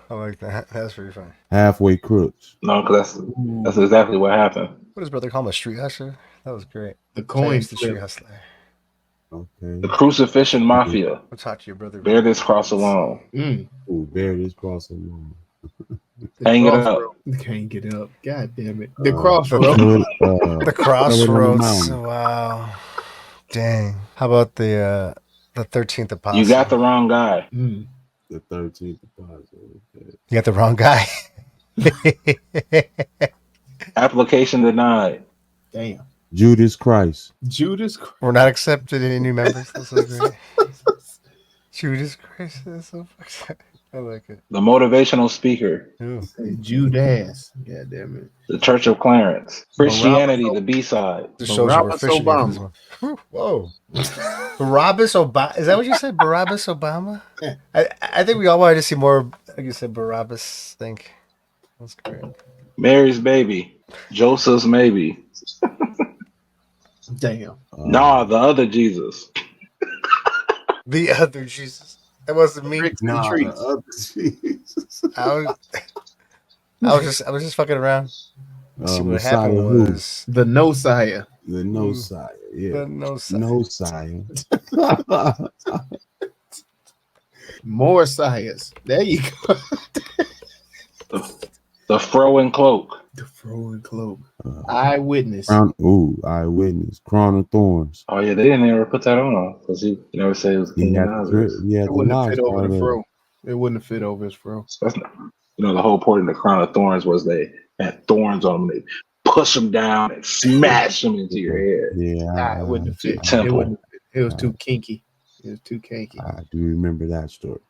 I like that. That's pretty funny. Halfway crooks. No, because that's exactly what happened. What does brother call him? A street hustler? That was great. The coin the street flip. hustler. Okay. The crucifixion mafia. I'll talk to your brother. Bear this cross alone. Ooh, bear this cross alone. Hang it up. Can't get up. God damn it. The crossroads. The crossroads. Mountain. Wow. Dang. How about the 13th apostle? You got the wrong guy. The 13th apostle. Okay. You got the wrong guy. Application denied. Damn. Judas Christ. Judas. We're not accepted any new members. That's so great. Judas Christ. That's so fucked up. I like it. The motivational speaker. Judas. God damn it. The Church of Clarence. Christianity, the B-side. Just shows you we're fishing here for this one. Whoa. Barabbas Obama. Is that what you said? Barabbas Obama? I think we all wanted to see more, like you said, Barabbas. I think. That's great. Mary's baby. Joseph's maybe. Damn. Nah, the other Jesus. The other Jesus. That wasn't me. Nah, trees. the other Jesus. I was just fucking around. See, what Messiah happened who? was The no sire. The no sire. Yeah. the no side. No sire. More sires. There you go. The fro and cloak. The throwing cloak. Eyewitness. Eyewitness. Crown of thorns. Oh yeah, they didn't ever put that on because he never said it was He King had Nazareth. It wouldn't have fit over the the fro. It wouldn't have fit over his fro. That's not, the whole point of the crown of thorns was they had thorns on them. They push them down and smash them into your head. Yeah. It wouldn't have fit. Temple. It wouldn't have fit. It was too kinky. It was too kinky. I do remember that story.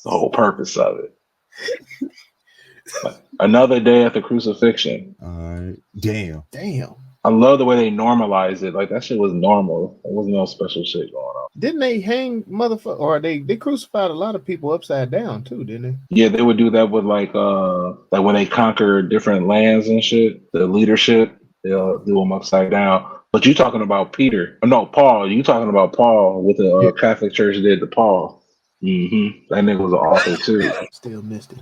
The whole purpose of it. Another day at the crucifixion. All right. Damn. Damn. I love the way they normalize it. Like that shit was normal. There wasn't no special shit going on. Didn't they hang motherfucker? Or they crucified a lot of people upside down too, didn't they? Yeah, they would do that with like when they conquer different lands and shit. The leadership, they'll do them upside down. But you talking about Peter? No, Paul. You talking about Paul with the Catholic Church did to Paul? Mm-hmm. That nigga was an author too. Still missed it,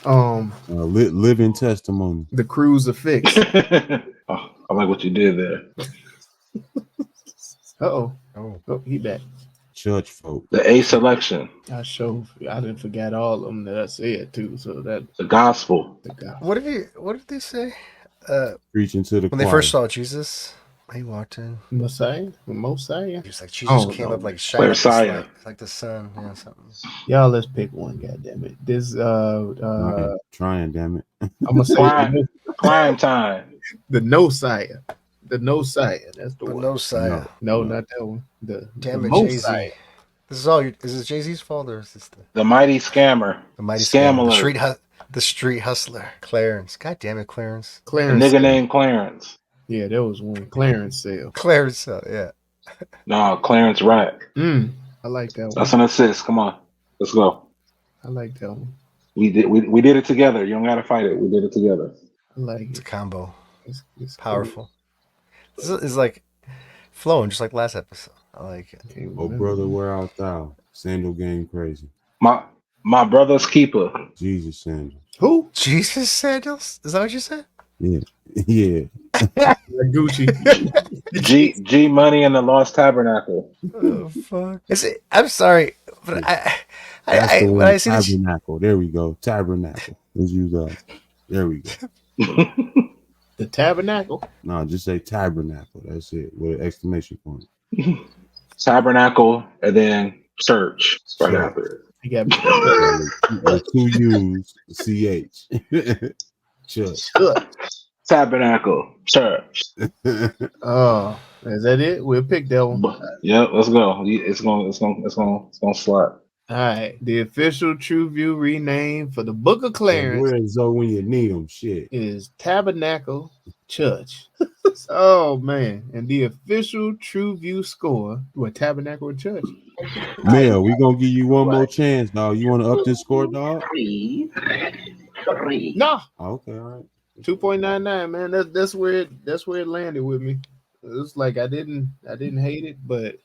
huh? Living testimony. The crucifix. I like what you did there. Oh, he back. Church folk. The A selection. I didn't forget all of them that I said too. So that The gospel. the guy. What did they say? Preaching to the When they choir. first saw Jesus, He walked in. Messiah. He's like, Jesus Oh, came no, up man. like shining Messiah. like the sun. Yeah, something. Y'all, let's pick one. Goddamn it. This Trying, damn it. I'm gonna say Prime time. the Messiah. The Messiah. That's the But one. no Saya. No, not that one. The Damn the it, Jay Z. Messiah. This is all. Is it Jay Z's fault or is this The mighty scammer. the mighty Scam scammer, alert. the street hustler, Clarence? God damn it, Clarence. A Clarence. nigga named Clarence. Yeah, there was one. Clarence sale. Clarence, yeah. No, Clarence Rack. I like that one. That's an assist. Come on. Let's go. I like that one. We did it together. You don't gotta fight it. We did it together. I like It's a it. combo. It's Powerful. This is like flowing, just like last episode. I like it. Oh, brother, where art thou? Sandal game crazy. My brother's keeper. Jesus sandal. Who? Jesus sandals? Is that what you said? Yeah. Yeah. Gucci. G Money and the Lost Tabernacle. Oh fuck! I'm sorry, but That's the when one. I see this, Tabernacle. There we go. Tabernacle. Let's use that. There we go. The Tabernacle. No, just say tabernacle. That's it. With an exclamation point. Tabernacle and then church right Church. after it. You got me. With 2 U's, CH. Church. Tabernacle church. Oh, is that it? We'll pick that one. Yep, let's go. It's gonna slide. All right. The official TruVue rename for the Book of Clarence Where's Zoe when you need them? Shit. is Tabernacle Chuuch. Oh man. And the official TruVue score with Tabernacle and Chuuch. Mel, we gonna give you one more chance, dog. You want to up this score, dog? No. Okay, all right. 2.99, man. That's where it landed with me. It's like I didn't hate it, but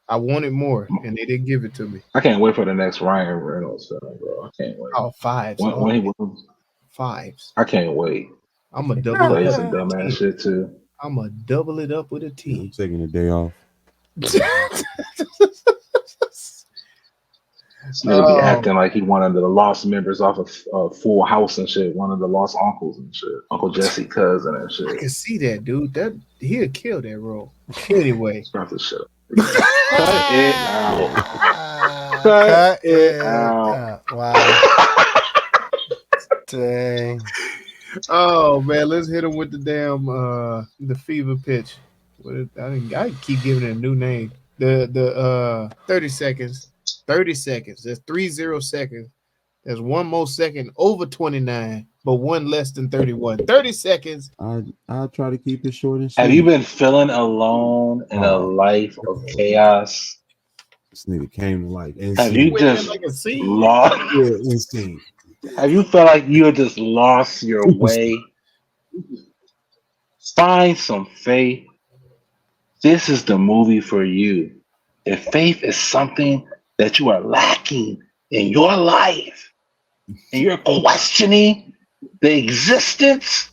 I wanted more, and they didn't give it to me. I can't wait for the next Ryan Reynolds film, bro. I can't wait. Oh, fives. Fives. I can't wait. I'm gonna double Play it some up. dumbass shit too. I'm gonna double it up with a I'm T. taking a day off. This nigga be acting like he one of the lost members off of Full House and shit. One of the lost uncles and shit. Uncle Jesse cousin and I shit. can see that, dude. He'll kill that role. Anyway. Start this shit. Cut it out. cut it out. Wow. Dang. Oh man, let's hit him with the damn the fever pitch. I keep giving it a new name. The 30 seconds. 30 seconds. That's 30 seconds. There's one more second over 29, but one less than 31. 30 seconds. I'll try to keep it short and sweet. Have you been feeling alone in a life of chaos? This nigga came to life. Have you just like a scene? lost? Yeah, insane. Have you felt like you had just lost your way? Find some faith. This is the movie for you. If faith is something that you are lacking in your life and you're questioning the existence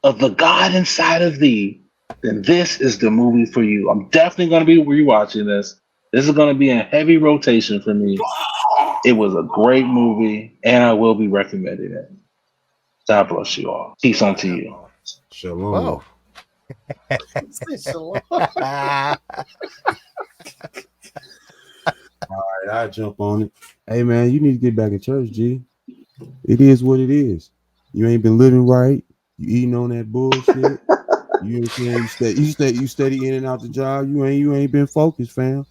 of the God inside of thee, then this is the movie for you. I'm definitely going to be rewatching this. This is going to be in heavy rotation for me. It was a great movie, and I will be recommending it. God bless you all. Peace unto you. Shalom. Whoa. All right, I'll jump on it. Hey, man, you need to get back in church, G. It is what it is. You ain't been living right. You eating on that bullshit. You ain't saying you steady in and out the job. You ain't been focused, fam.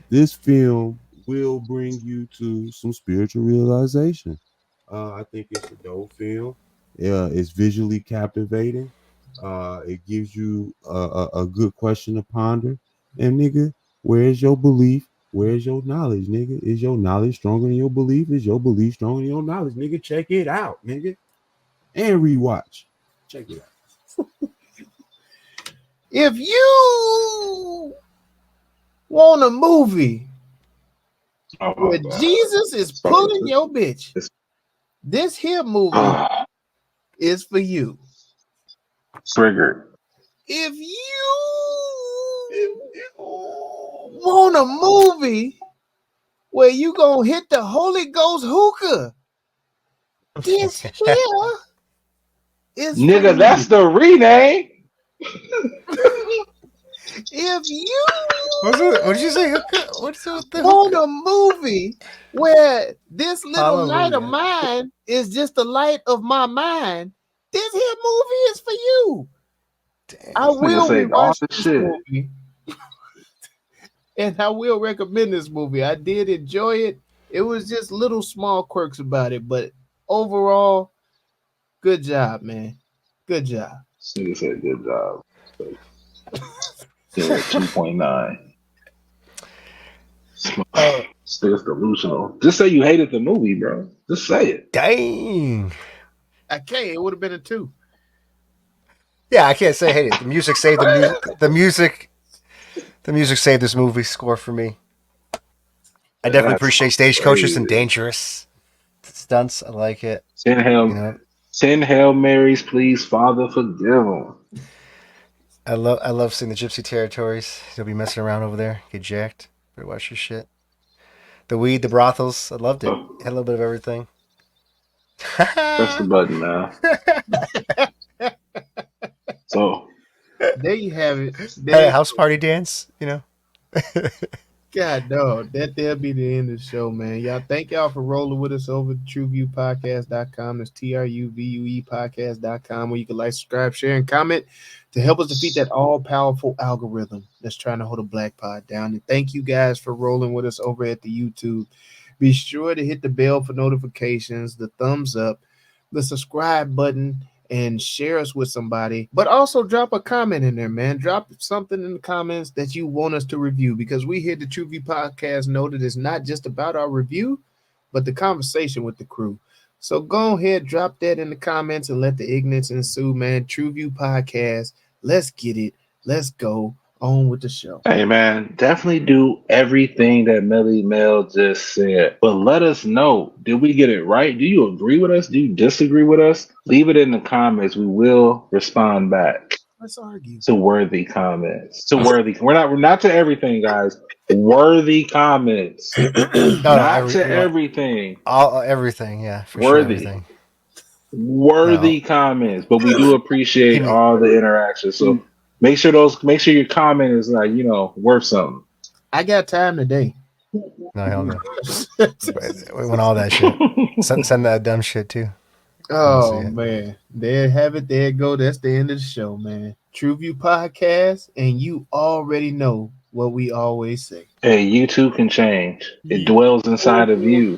This film will bring you to some spiritual realization. I think it's a dope film. It's visually captivating. It gives you a good question to ponder. And nigga, where's your belief? Where's your knowledge, nigga? Is your knowledge stronger than your belief? Is your belief stronger than your knowledge, nigga? Check it out, nigga. And rewatch. Check it out. If you want a movie where Jesus is pulling your bitch, this here movie is for you. Triggered. If you want a movie where you gonna hit the Holy Ghost hookah, this here is Nigga, for that's you. the rename. If you What did you say? What's it with the want a movie where this little light of Hallelujah. mine is just the light of my mind, this here movie is for you. I will say all rewatch the this shit. movie. And I will recommend this movie. I did enjoy it. It was just little small quirks about it, but overall, good job, man. Good job. Nigga said good job. Yeah, 2.9. Still delusional. Just say you hated the movie, bro. Just say it. Dang. I can't. It would have been a 2. Yeah, I can't say I hate it. The music saved the music. The music saved this movie score for me. I definitely appreciate Stagecoaches and Dangerous stunts. I like it. 10 Hail Marys, please, Father, forgive them. I love seeing the Gypsy Territories. They'll be messing around over there. Get jacked. Better watch your shit. The weed, the brothels. I loved it. Had a little bit of everything. Press the button now. So there you have it. Hey, house party dance, you know. God, no, that'll be the end of the show, man. Y'all, thank y'all for rolling with us over at TruVuePodcast.com. That's TruVue Podcast.com, where you can like, subscribe, share, and comment to help us defeat that all-powerful algorithm that's trying to hold a black pod down. And thank you guys for rolling with us over at the YouTube. Be sure to hit the bell for notifications, the thumbs up, the subscribe button, and share us with somebody. But also drop a comment in there, man. Drop something in the comments that you want us to review, because we here at the TruVue Podcast know that it's not just about our review, but the conversation with the crew. So go ahead, drop that in the comments and let the ignorance ensue, man. TruVue Podcast. Let's get it. Let's go on with the show. hey man, definitely do everything that Melly Mel just said. But let us know, did we get it right? Do you agree with us? Do you disagree with us? Leave it in the comments. We will respond back. Let's argue. To worthy comments. To worthy. We're not to everything, guys. Worthy comments. Not to everything. Everything, yeah. For Worthy. Sure, everything. Worthy comments. But we do appreciate all the interaction. So make sure your comment is like, worth something. I got time today. No, hell no. We want all that shit. Send that dumb shit too. Oh man, there have it. There you go. That's the end of the show, man. TruVue Podcast, and you already know what we always say. Hey, you too can change. It dwells inside of you.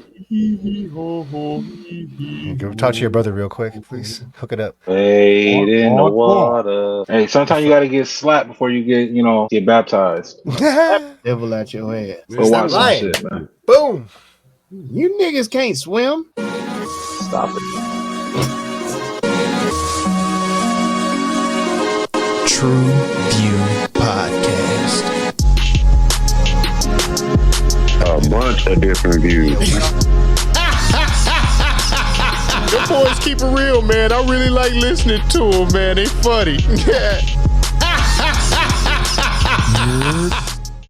Go talk to your brother real quick, please. Hook it up. Wade in the water. Hey, sometimes you gotta get slapped before you get baptized. Devil out your ass. Go watch some shit, man. Boom. You niggas can't swim. Stop it. TruVue Podcast. A bunch of different views. Your boys keep it real, man. I really like listening to them, man. They funny. You're